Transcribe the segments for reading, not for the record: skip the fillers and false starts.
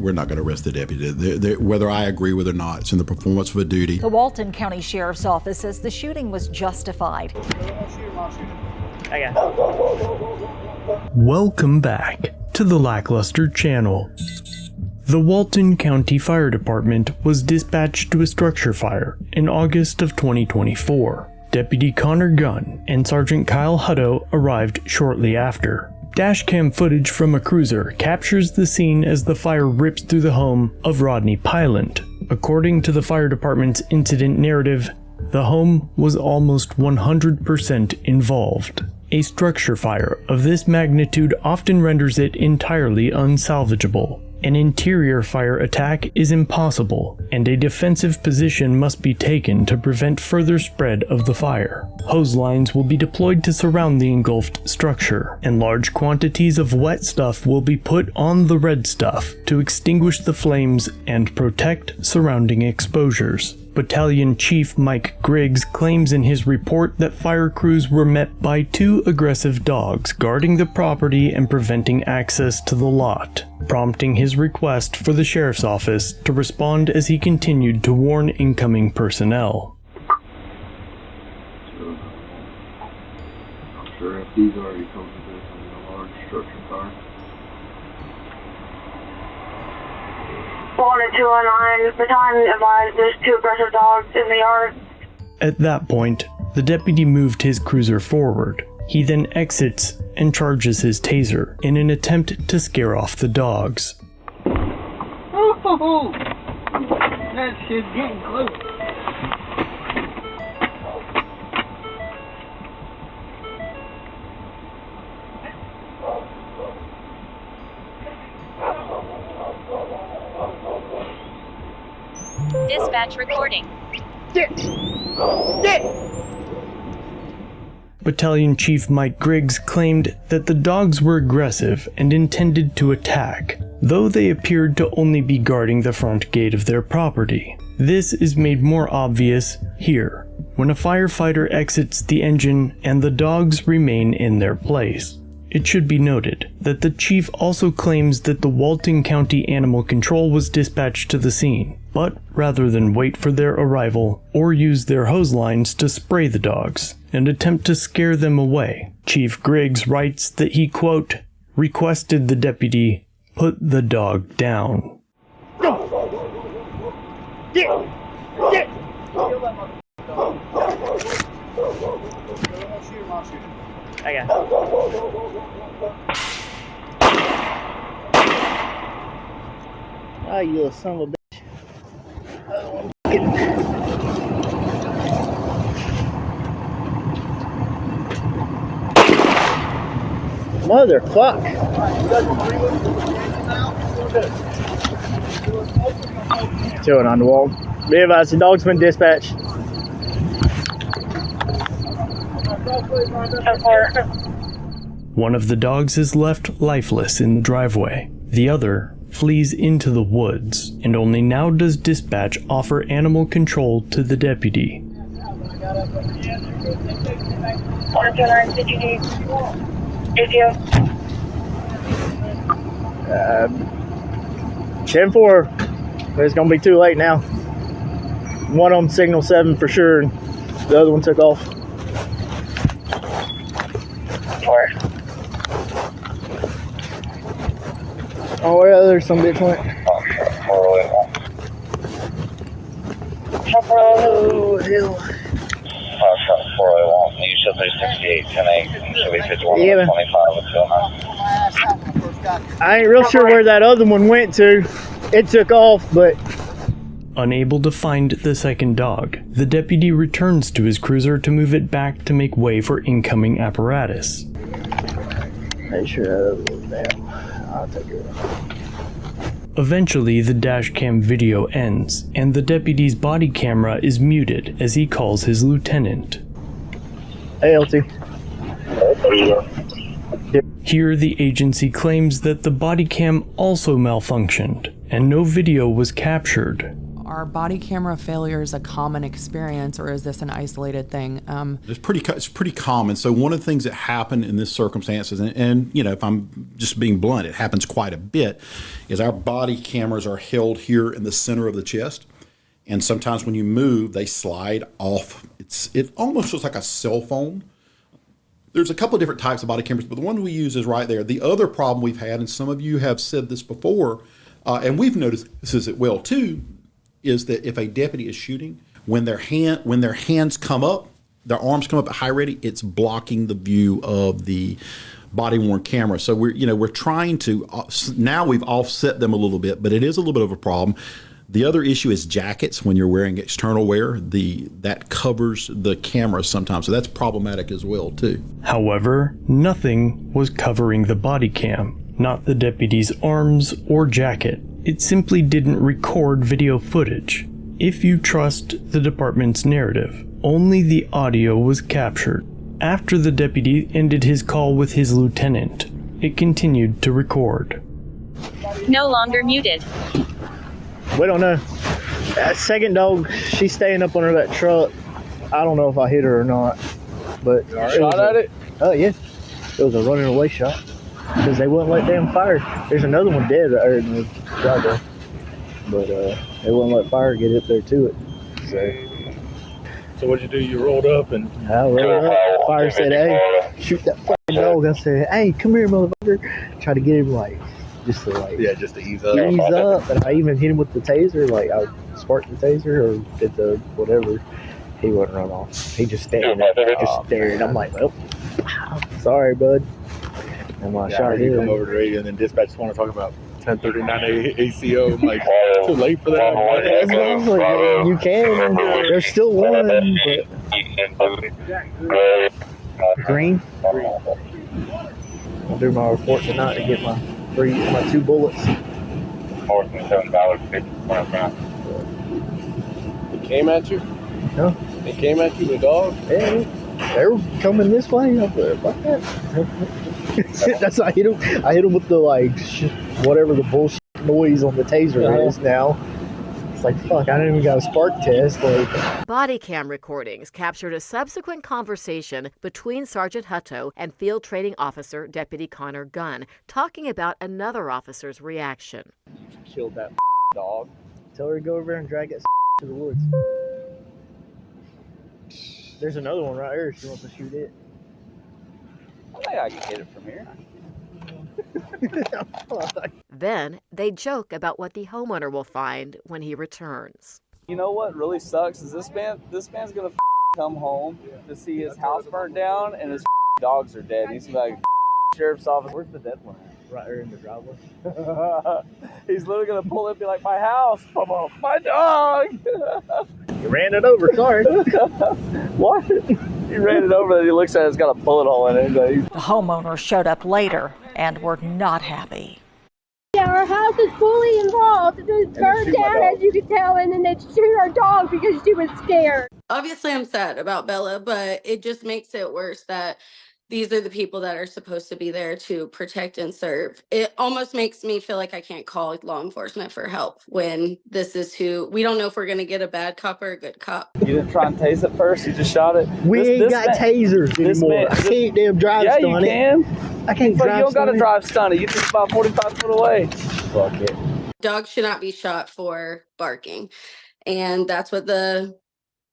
we're not going to arrest the deputy. Whether I agree with it or not, it's in the performance of a duty. The Walton County Sheriff's Office says the shooting was justified. Welcome back to the LackLuster channel. The Walton County Fire Department was dispatched to a structure fire in August of 2024. Deputy Connor Gunn and Sergeant Kyle Hutto arrived shortly after. Dashcam footage from a cruiser captures the scene as the fire rips through the home of Rodney Pylant. According to the fire department's incident narrative, the home was almost 100% involved. A structure fire of this magnitude often renders it entirely unsalvageable. An interior fire attack is impossible, and a defensive position must be taken to prevent further spread of the fire. Hose lines will be deployed to surround the engulfed structure, and large quantities of wet stuff will be put on the red stuff to extinguish the flames and protect surrounding exposures. Battalion Chief Mike Griggs claims in his report that fire crews were met by 2 aggressive dogs guarding the property and preventing access to the lot, prompting his request for the sheriff's office to respond as he continued to warn incoming personnel. I'm sure FD's already told you this on a large structure fire. 209, battalion advised there's 2 aggressive dogs in the yard. At that point, the deputy moved his cruiser forward. He then exits and charges his taser in an attempt to scare off the dogs. Oh, that shit's getting close. Dispatch recording. Get! Battalion Chief Mike Griggs claimed that the dogs were aggressive and intended to attack, though they appeared to only be guarding the front gate of their property. This is made more obvious here, when a firefighter exits the engine and the dogs remain in their place. It should be noted that the chief also claims that the Walton County Animal Control was dispatched to the scene, but rather than wait for their arrival or use their hose lines to spray the dogs and attempt to scare them away, Chief Griggs writes that he, quote, requested the deputy put the dog down. I got it. Oh, you little son of a bitch. Motherfuck. Chilling on the wall. Be advised, the dog's been dispatched. One of the dogs is left lifeless in the driveway. The other flees into the woods, and only now does dispatch offer animal control to the deputy. 129, did you need ATO? 10-4. But it's gonna be too late now. One of them signal 7 for sure, and the other one took off. 4. Oh yeah, there's some bitch went. Oh hell. 401. You should be 68, 10-8. You should be 51, Yeah, 25 with 209. I ain't real sure where that other one went to. It took off, but Unable to find the second dog, the deputy returns to his cruiser to move it back to make way for incoming apparatus. make sure that other one's down. I'll take it. Eventually, the dashcam video ends, and the deputy's body camera is muted as he calls his lieutenant. Hey, LT. Here, the agency claims that the body cam also malfunctioned, and no video was captured. Are body camera failures a common experience, or is this an isolated thing? It's pretty common. So one of the things that happen in this circumstances, and you know, if I'm just being blunt, it happens quite a bit, is our body cameras are held here in the center of the chest. And sometimes when you move, they slide off. It almost looks like a cell phone. There's a couple of different types of body cameras, but the one we use is right there. The other problem we've had, and some of you have said this before, and we've noticed this as well too, is that if a deputy is shooting, when their hands come up, their arms come up at high ready, it's blocking the view of the body worn camera. So we're trying to, now we've offset them a little bit, but it is a little bit of a problem. The other issue is jackets. When you're wearing external wear, that covers the camera sometimes, so that's problematic as well too. However, nothing was covering the body cam, not the deputy's arms or jacket. It simply didn't record video footage. If you trust the department's narrative, only the audio was captured. After the deputy ended his call with his lieutenant, it continued to record. No longer muted. We don't know. That second dog, she's staying up under that truck. I don't know if I hit her or not. But shot at it? Oh, yeah. It was a running away shot. Because they wouldn't let them fire. There's another one dead right there in the driveway. But they wouldn't let fire get up there to it. So what'd you do? You rolled up and... I rolled up. Fire said, hey, shoot that fucking dog. I said, hey, come here, motherfucker. Try to get him just to ease up. And I even hit him with the taser, I sparked the taser or did the whatever. He wouldn't run off. He just stared. I'm like, well, sorry, bud. And I shot him. Come over to radio and then dispatch just want to talk about 1039 ACO. I'm like, too late for that. Like, you can. There's still one. But... Green. I'll do my report tonight to get my 2 bullets. He came at you? No. He came at you with dogs? Yeah, they were coming this way. Up there, like that. That's how I hit him. I hit him with the whatever the bullshit noise on the taser is now. It's like, fuck, I didn't even got a spark test. Body cam recordings captured a subsequent conversation between Sergeant Hutto and Field Training Officer Deputy Connor Gunn, talking about another officer's reaction. Killed that dog. Tell her to go over there and drag that to the woods. There's another one right here. She wants to shoot it. I think I can hit it from here. Then they joke about what the homeowner will find when he returns. You know what really sucks is this man's gonna come home to see his house burnt down and his dogs are dead. He's gonna be like, sheriff's office. Where's the dead one? Right here in the driveway. He's literally gonna pull up and be like, my house, my dog. You ran it over. Sorry. What? He ran it over and he looks at it, it's got a bullet hole in it. The homeowner showed up later and were not happy. Yeah, our house is fully involved. It was burned down, as you can tell, and then they shoot our dog because she was scared. Obviously, I'm sad about Bella, but it just makes it worse that these are the people that are supposed to be there to protect and serve. It almost makes me feel like I can't call law enforcement for help when this is who we don't know if we're going to get a bad cop or a good cop. You didn't try and tase it first? You just shot it? We ain't got tasers anymore. I can't damn drive stun it. Yeah, you can. I can't drive stun it. You don't got to drive stun it. You just about 45 foot away. Fuck it. Dogs should not be shot for barking. And that's what the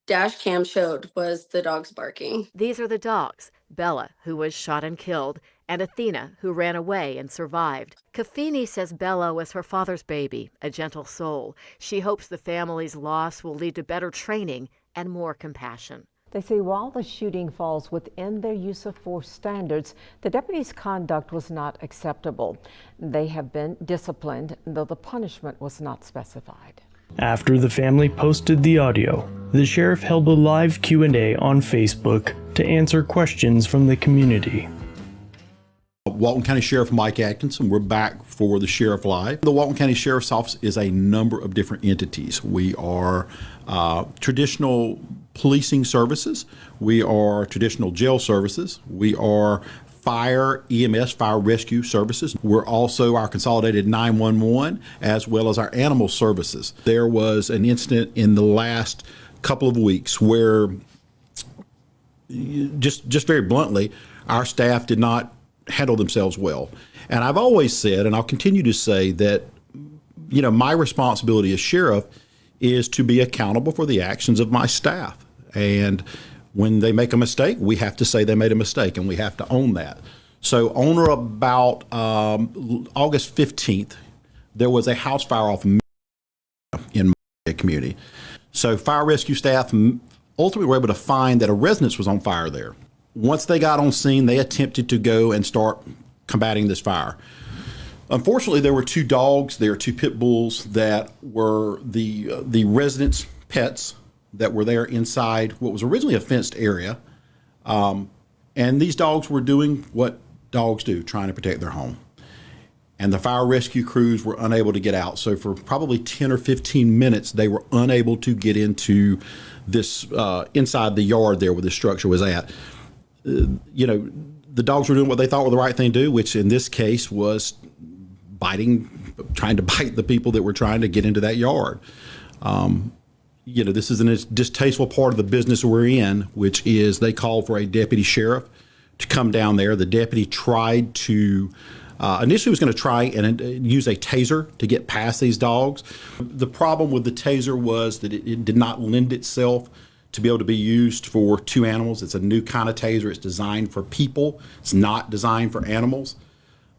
dash cam showed, was the dogs barking. These are the dogs. Bella, who was shot and killed, and Athena, who ran away and survived. Kafini says Bella was her father's baby, a gentle soul. She hopes the family's loss will lead to better training and more compassion. They say while the shooting falls within their use of force standards, the deputies' conduct was not acceptable. They have been disciplined, though the punishment was not specified. After the family posted the audio, the sheriff held a live Q&A on Facebook to answer questions from the community. Walton County Sheriff Mike Atkinson, we're back for the Sheriff Live. The Walton County Sheriff's Office is a number of different entities. We are traditional policing services. We are traditional jail services. We are fire, EMS, fire rescue services. We're also our consolidated 911 as well as our animal services. There was an incident in the last couple of weeks where, just very bluntly, our staff did not handle themselves well. And I've always said, and I'll continue to say, that my responsibility as sheriff is to be accountable for the actions of my staff. And when they make a mistake, we have to say they made a mistake, and we have to own that. So on or about August 15th, there was a house fire off in my community. So fire rescue staff ultimately were able to find that a residence was on fire there. Once they got on scene, they attempted to go and start combating this fire. Unfortunately, there were 2 dogs, there were 2 pit bulls that were the residents' pets that were there inside what was originally a fenced area. And these dogs were doing what dogs do, trying to protect their home. And the fire rescue crews were unable to get out. So for probably 10 or 15 minutes, they were unable to get into this, inside the yard there where the structure was at. The dogs were doing what they thought were the right thing to do, which in this case was trying to bite the people that were trying to get into that yard. This is a distasteful part of the business we're in, which is they called for a deputy sheriff to come down there. The deputy tried to, initially was going to try and use a taser to get past these dogs. The problem with the taser was that it did not lend itself to be able to be used for 2 animals. It's a new kind of taser. It's designed for people. It's not designed for animals.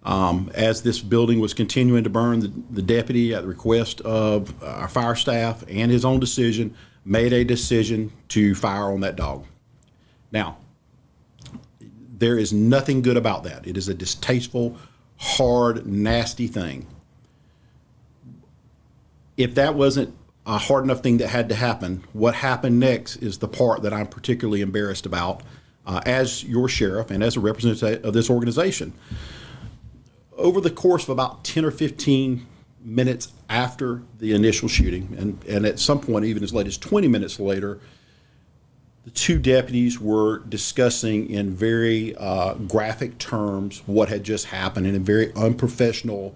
As this building was continuing to burn, the deputy, at the request of our fire staff and his own decision, made a decision to fire on that dog. Now, there is nothing good about that. It is a distasteful, hard, nasty thing. If that wasn't a hard enough thing that had to happen, what happened next is the part that I'm particularly embarrassed about as your sheriff and as a representative of this organization. Over the course of about 10 or 15 minutes after the initial shooting, and at some point even as late as 20 minutes later, the 2 deputies were discussing in very graphic terms what had just happened in a very unprofessional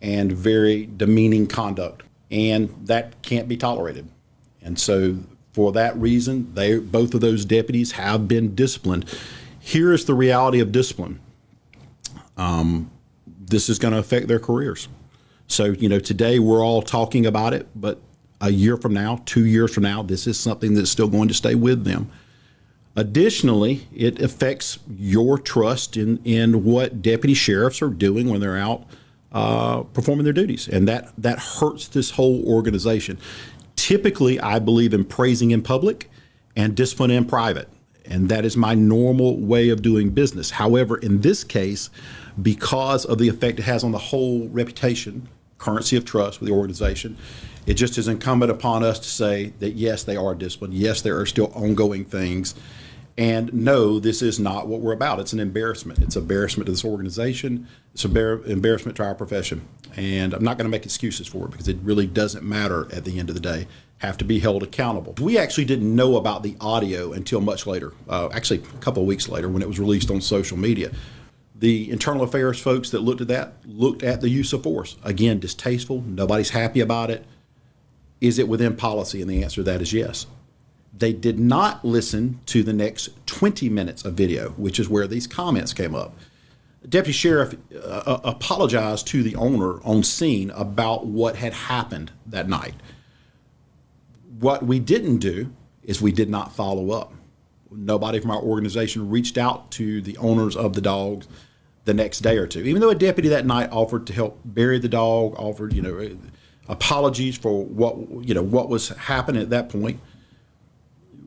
and very demeaning conduct. And that can't be tolerated. And so for that reason, both of those deputies have been disciplined. Here is the reality of discipline. This is going to affect their careers. So, today we're all talking about it, but a year from now, 2 years from now, this is something that's still going to stay with them. Additionally, it affects your trust in what deputy sheriffs are doing when they're out performing their duties. And that hurts this whole organization. Typically, I believe in praising in public and discipline in private. And that is my normal way of doing business. However, in this case, because of the effect it has on the whole reputation, currency of trust with the organization, it just is incumbent upon us to say that, yes, they are disciplined. Yes, there are still ongoing things. And no, this is not what we're about. It's an embarrassment. It's an embarrassment to this organization. It's an embarrassment to our profession. And I'm not going to make excuses for it because it really doesn't matter at the end of the day. Have to be held accountable. We actually didn't know about the audio until much later, actually a couple of weeks later when it was released on social media. The internal affairs folks that looked at that looked at the use of force. Again, distasteful. Nobody's happy about it. Is it within policy? And the answer to that is yes. They did not listen to the next 20 minutes of video, which is where these comments came up. Deputy Sheriff apologized to the owner on scene about what had happened that night. What we didn't do is we did not follow up. Nobody from our organization reached out to the owners of the dogs the next day or two, even though a deputy that night offered to help bury the dog, offered, apologies for what was happening at that point.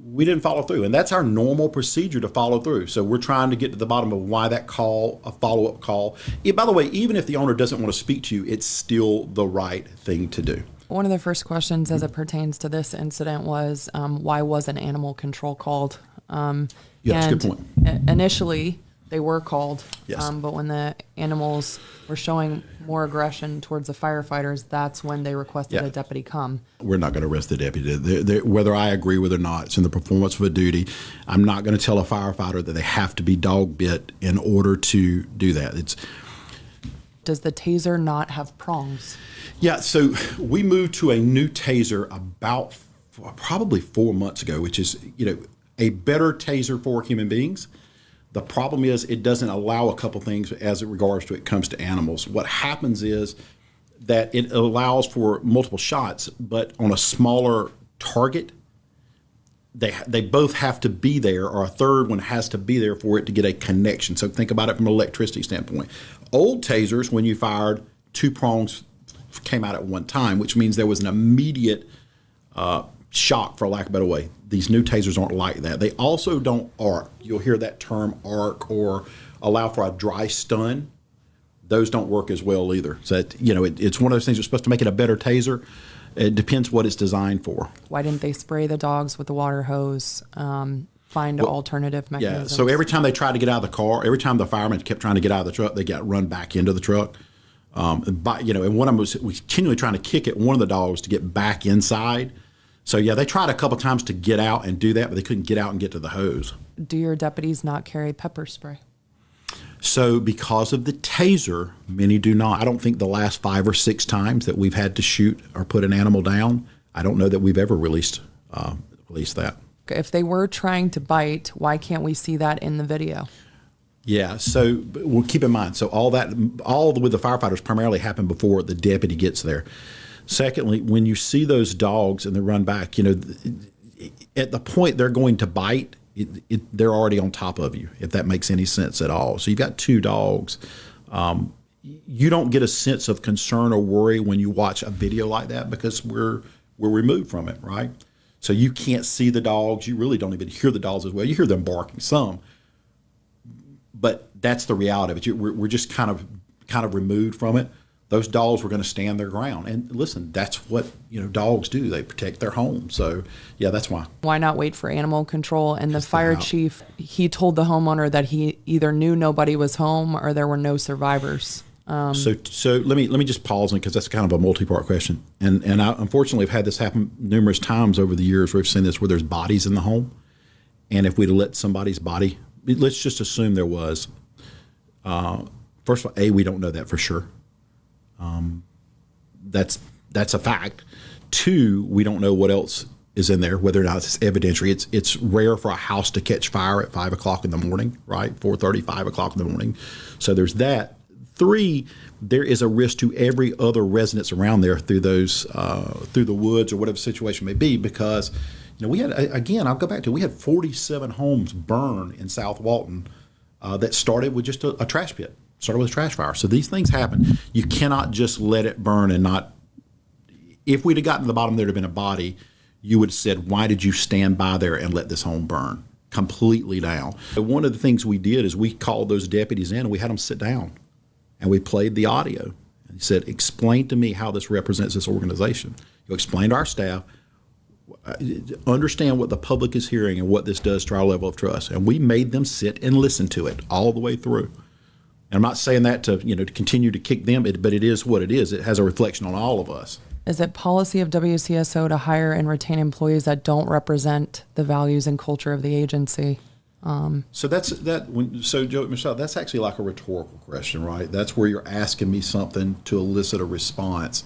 We didn't follow through, and that's our normal procedure to follow through. So we're trying to get to the bottom of why that call, a follow-up call. By the way, even if the owner doesn't want to speak to you, it's still the right thing to do. One of the first questions as it pertains to this incident was, why wasn't animal control called? Yeah, that's a good point. Initially, They were called. Yes. But when the animals were showing more aggression towards the firefighters, that's when they requested a deputy come. We're not going to arrest the deputy. Whether I agree with it or not, it's in the performance of a duty. I'm not going to tell a firefighter that they have to be dog bit in order to do that. Does the taser not have prongs? Yeah, so we moved to a new taser about probably 4 months ago, which is, a better taser for human beings. The problem is it doesn't allow a couple things as it regards to it comes to animals. What happens is that it allows for multiple shots, but on a smaller target. They both have to be there, or a third one has to be there for it to get a connection. So think about it from an electricity standpoint. Old tasers, when you fired, 2 prongs came out at one time, which means there was an immediate shock, for lack of a better way. These new tasers aren't like that. They also don't arc. You'll hear that term arc or allow for a dry stun. Those don't work as well either. So it's one of those things that's supposed to make it a better taser. It depends what it's designed for. Why didn't they spray the dogs with the water hose? Find alternative mechanisms? Yeah, so every time they tried to get out of the car, every time the firemen kept trying to get out of the truck, they got run back into the truck. And one of them was continually trying to kick at one of the dogs to get back inside. So yeah, they tried a couple times to get out and do that, but they couldn't get out and get to the hose. Do your deputies not carry pepper spray? So because of the taser, many do not. I don't think the last 5 or 6 times that we've had to shoot or put an animal down, I don't know that we've ever released that. If they were trying to bite, why can't we see that in the video? Yeah, so well, keep in mind, so all with the firefighters primarily happen before the deputy gets there. Secondly, when you see those dogs and they run back, at the point they're going to bite, they're already on top of you, if that makes any sense at all. So you've got 2 dogs. You don't get a sense of concern or worry when you watch a video like that because we're removed from it, right? So you can't see the dogs. You really don't even hear the dogs as well. You hear them barking some, but that's the reality of it. We're just kind of removed from it. Those dogs were going to stand their ground. And listen, that's what dogs do. They protect their home. So yeah, that's why. Why not wait for animal control? And the fire chief, he told the homeowner that he either knew nobody was home or there were no survivors. So let me just pause because that's kind of a multi-part question. And I unfortunately have had this happen numerous times over the years where we've seen this where there's bodies in the home. And if we'd let somebody's body, let's just assume there was. First of all, we don't know that for sure. That's a fact. 2, we don't know what else is in there, whether or not it's evidentiary. It's rare for a house to catch fire at 5 o'clock in the morning, right? 4:30, 5 o'clock in the morning. So there's that. 3, there is a risk to every other residence around there through the woods or whatever the situation may be, because we had, again, I'll go back to, we had 47 homes burn in South Walton that started with just a trash pit. Started with a trash fire. So these things happen. You cannot just let it burn and not. If we'd have gotten to the bottom, there'd have been a body. You would have said, why did you stand by there and let this home burn completely down? One of the things we did is we called those deputies in and we had them sit down and we played the audio. And he said, explain to me how this represents this organization. You explain to our staff, understand what the public is hearing and what this does to our level of trust. And we made them sit and listen to it all the way through. And I'm not saying that to continue to kick them, but it is what it is. It has a reflection on all of us. Is it policy of WCSO to hire and retain employees that don't represent the values and culture of the agency? So Joe, Michelle, that's actually like a rhetorical question, right? That's where you're asking me something to elicit a response.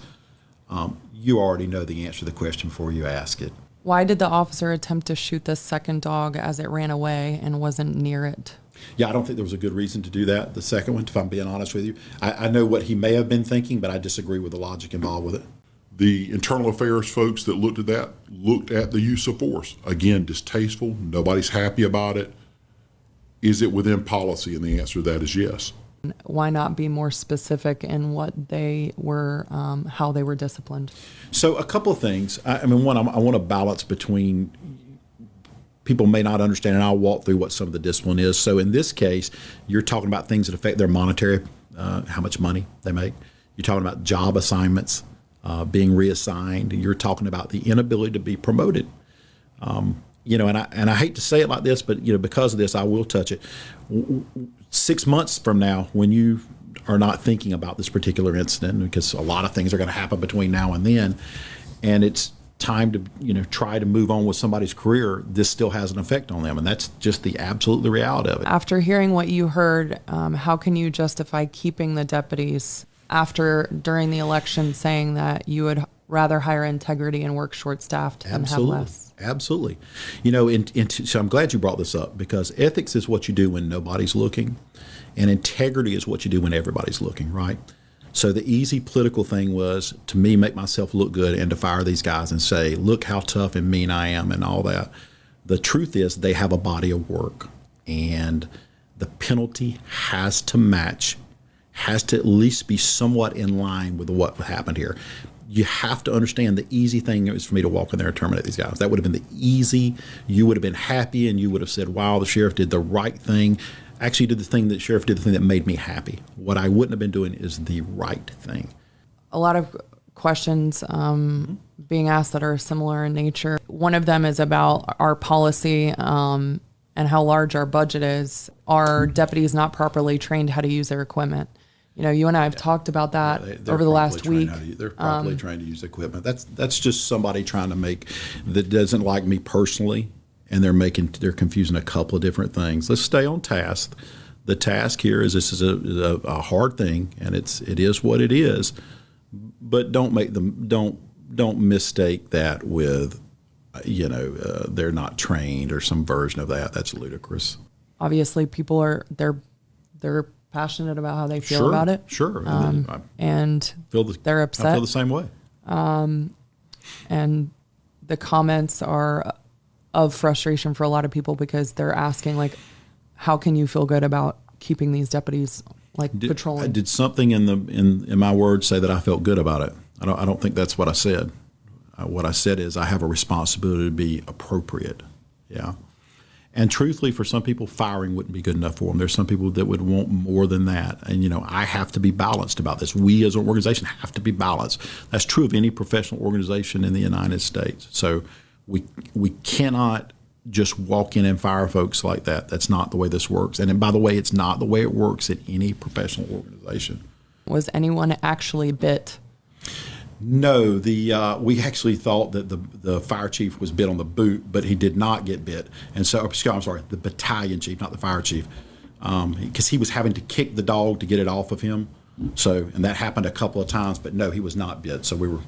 You already know the answer to the question before you ask it. Why did the officer attempt to shoot the second dog as it ran away and wasn't near it? Yeah, I don't think there was a good reason to do that. The second one, if I'm being honest with you, I know what he may have been thinking, but I disagree with the logic involved with it. The internal affairs folks that looked at that looked at the use of force. Again, distasteful. Nobody's happy about it. Is it within policy? And the answer to that is yes. Why not be more specific in what they were, how they were disciplined? So a couple of things. One, I want to balance between people may not understand, and I'll walk through what some of the discipline is. So in this case, you're talking about things that affect their monetary, how much money they make. You're talking about job assignments, being reassigned. You're talking about the inability to be promoted. And I hate to say it like this, but because of this, I will touch it. 6 months from now, when you are not thinking about this particular incident, because a lot of things are going to happen between now and then, and it's time to try to move on with somebody's career, this still has an effect on them, and that's just the absolute reality of it. After hearing what you heard, how can you justify keeping the deputies during the election, saying that you would rather hire integrity and work short-staffed and have less? Absolutely. So I'm glad you brought this up, because ethics is what you do when nobody's looking, and integrity is what you do when everybody's looking, right? So the easy political thing was, to me, make myself look good and to fire these guys and say, look how tough and mean I am and all that. The truth is, they have a body of work, and the penalty has to match, has to at least be somewhat in line with what happened here. You have to understand, the easy thing is for me to walk in there and terminate these guys. That would have been the easy. You would have been happy, and you would have said, wow, the sheriff did the right thing. Actually did the thing that sheriff did, the thing that made me happy. What I wouldn't have been doing is the right thing. A lot of questions being asked that are similar in nature. One of them is about our policy and how large our budget is. Are deputies not properly trained how to use their equipment? You and I have talked about that over the last week. They're properly trained to use equipment. That's just somebody trying to make, that doesn't like me personally, and they're confusing a couple of different things. Let's stay on task. The task here is, this is a hard thing, and it is what it is. But don't mistake that with they're not trained or some version of that. That's ludicrous. Obviously, people they're passionate about how they feel about it. Sure. And they're upset. I feel the same way. And the comments are of frustration for a lot of people, because they're asking, like, how can you feel good about keeping these deputies patrolling? Did something in my words say that I felt good about it? I don't think that's what I said. What I said is, I have a responsibility to be appropriate. Yeah. And truthfully, for some people, firing wouldn't be good enough for them. There's some people that would want more than that. And, I have to be balanced about this. We as an organization have to be balanced. That's true of any professional organization in the United States. So we cannot just walk in and fire folks like that. That's not the way this works. And by the way, it's not the way it works at any professional organization. Was anyone actually bit? No, we actually thought that the fire chief was bit on the boot, but he did not get bit. And so, I'm sorry, the battalion chief, not the fire chief, because he was having to kick the dog to get it off of him. So, and that happened a couple of times, but no, he was not bit. So we were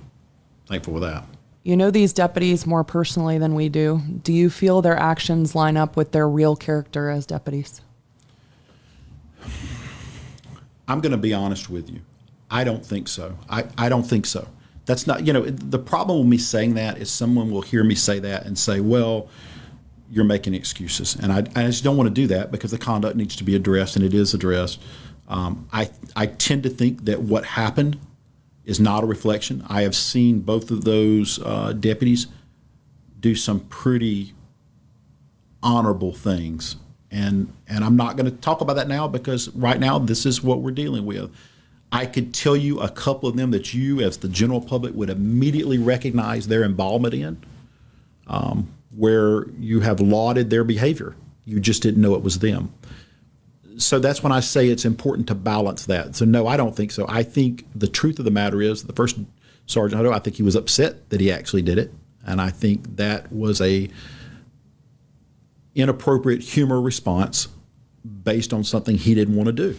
thankful for that. You know these deputies more personally than we do. Do you feel their actions line up with their real character as deputies? I'm going to be honest with you. I don't think so. I don't think so. That's not, the problem with me saying that is, someone will hear me say that and say, well, you're making excuses. And I just don't want to do that, because the conduct needs to be addressed, and it is addressed. I tend to think that what happened is not a reflection. I have seen both of those deputies do some pretty honorable things. And I'm not going to talk about that now, because right now this is what we're dealing with. I could tell you a couple of them that you, as the general public, would immediately recognize their involvement in, where you have lauded their behavior. You just didn't know it was them. So that's when I say it's important to balance that. So no, I don't think so. I think the truth of the matter is, the first sergeant, I think he was upset that he actually did it. And I think that was a inappropriate humor response based on something he didn't want to do.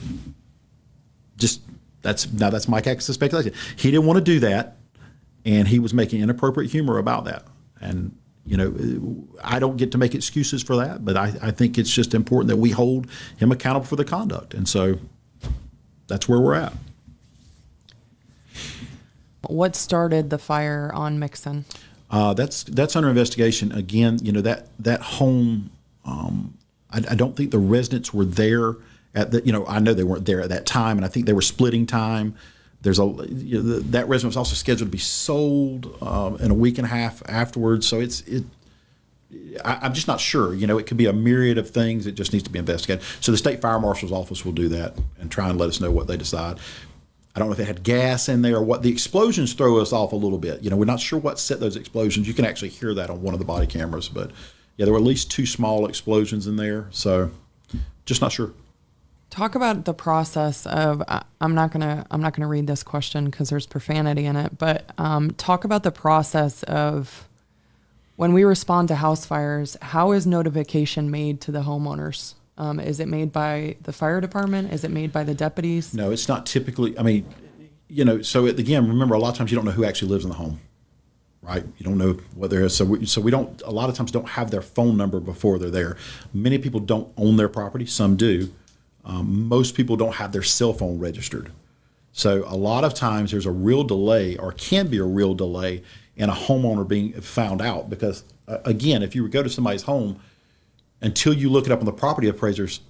That's Mike Axe's speculation. He didn't want to do that, and he was making inappropriate humor about that. And I don't get to make excuses for that, but I think it's just important that we hold him accountable for the conduct. And so that's where we're at. What started the fire on Mixon? That's under investigation. Again, that home, I don't think the residents were there at the, I know they weren't there at that time, and I think they were splitting time. That resident was also scheduled to be sold in a week and a half afterwards. So I'm just not sure. It could be a myriad of things. It just needs to be investigated. So the state fire marshal's office will do that and try and let us know what they decide. I don't know if they had gas in there or what. The explosions throw us off a little bit. We're not sure what set those explosions. You can actually hear that on one of the body cameras. But yeah, there were at least 2 small explosions in there. So just not sure. Talk about the process of, I'm not gonna read this question because there's profanity in it, but talk about the process of when we respond to house fires. How is notification made to the homeowners? Is it made by the fire department? Is it made by the deputies? No, it's not typically. I mean, so again, remember, a lot of times you don't know who actually lives in the home, right? You don't know what there is. So we don't, a lot of times don't have their phone number before they're there. Many people don't own their property. Some do. Most people don't have their cell phone registered. So a lot of times there's a real delay, or can be a real delay, in a homeowner being found out, because again, if you would go to somebody's home, until you look it up on the property appraisers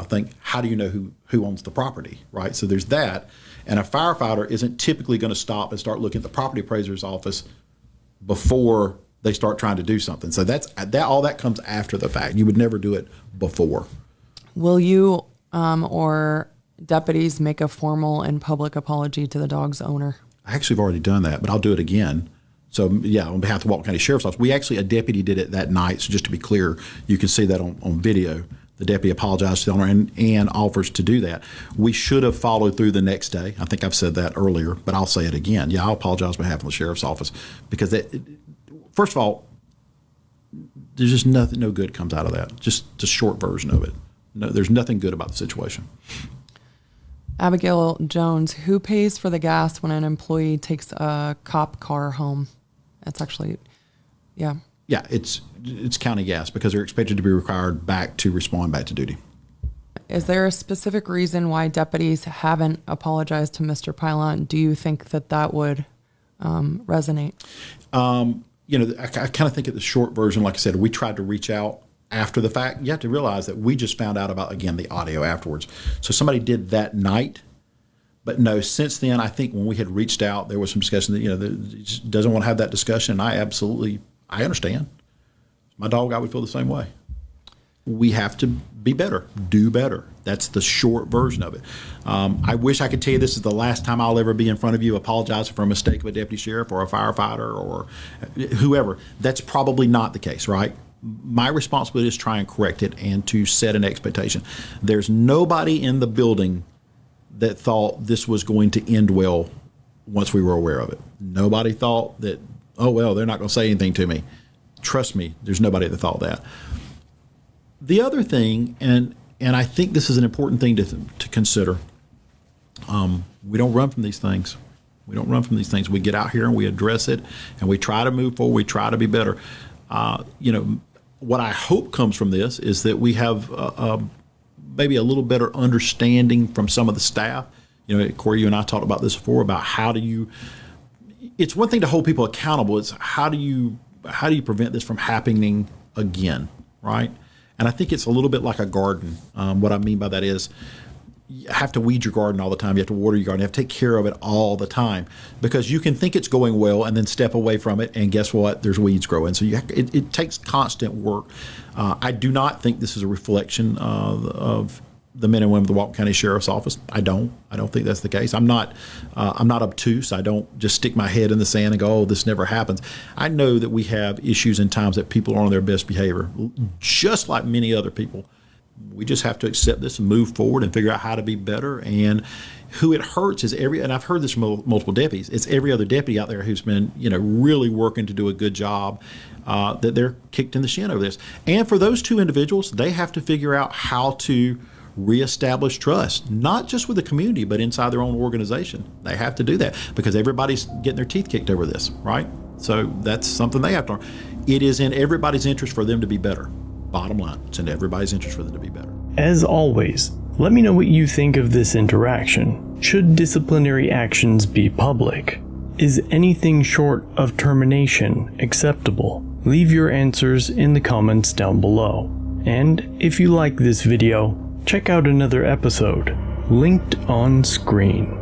thing, how do you know who owns the property, right? So there's that. And a firefighter isn't typically going to stop and start looking at the property appraiser's office before they start trying to do something. So all that comes after the fact. You would never do it before. Will you or deputies make a formal and public apology to the dog's owner? I actually have already done that, but I'll do it again. So yeah, on behalf of the Walton County Sheriff's Office, a deputy did it that night. So just to be clear, you can see that on video. The deputy apologized to the owner and offers to do that. We should have followed through the next day. I think I've said that earlier, but I'll say it again. Yeah, I'll apologize on behalf of the Sheriff's Office, because first of all, there's just nothing, no good comes out of that. Just the short version of it. No, there's nothing good about the situation. Abigail Jones, who pays for the gas when an employee takes a cop car home? That's actually, yeah. Yeah, it's county gas, because they're expected to be required to respond back to duty. Is there a specific reason why deputies haven't apologized to Mr. Pylon? Do you think that would resonate? I kind of think of the short version. Like I said, we tried to reach out after the fact. You have to realize that we just found out about, again, the audio afterwards. So somebody did that night. But no, since then, I think when we had reached out, there was some discussion that, that just doesn't want to have that discussion. And I understand. My dog, I would feel the same way. We have to be better, do better. That's the short version of it. I wish I could tell you this is the last time I'll ever be in front of you apologizing for a mistake of a deputy sheriff or a firefighter or whoever. That's probably not the case, right? My responsibility is to try and correct it and to set an expectation. There's nobody in the building that thought this was going to end well once we were aware of it. Nobody thought that, oh, well, they're not going to say anything to me. Trust me, there's nobody that thought that. The other thing, and I think this is an important thing to consider, we don't run from these things. We don't run from these things. We get out here and we address it, and we try to move forward. We try to be better. What I hope comes from this is that we have maybe a little better understanding from some of the staff. Corey, you and I talked about this before, about it's one thing to hold people accountable. It's how do you prevent this from happening again, right? And I think it's a little bit like a garden. What I mean by that is you have to weed your garden all the time. You have to water your garden. You have to take care of it all the time, because you can think it's going well and then step away from it, and guess what? There's weeds growing. So it takes constant work. I do not think this is a reflection of the men and women of the Walton County Sheriff's Office. I don't think that's the case. I'm not obtuse. I don't just stick my head in the sand and go, oh, this never happens. I know that we have issues and times that people are on their best behavior, just like many other people. We just have to accept this and move forward and figure out how to be better. And who it hurts is and I've heard this from multiple deputies, it's every other deputy out there who's been, really working to do a good job, that they're kicked in the shin over this. And for those two individuals, they have to figure out how to reestablish trust, not just with the community, but inside their own organization. They have to do that, because everybody's getting their teeth kicked over this, right? So that's something they have to learn. It is in everybody's interest for them to be better. Bottom line, it's in everybody's interest for them to be better. As always, let me know what you think of this interaction. Should disciplinary actions be public? Is anything short of termination acceptable? Leave your answers in the comments down below. And if you like this video, check out another episode, linked on screen.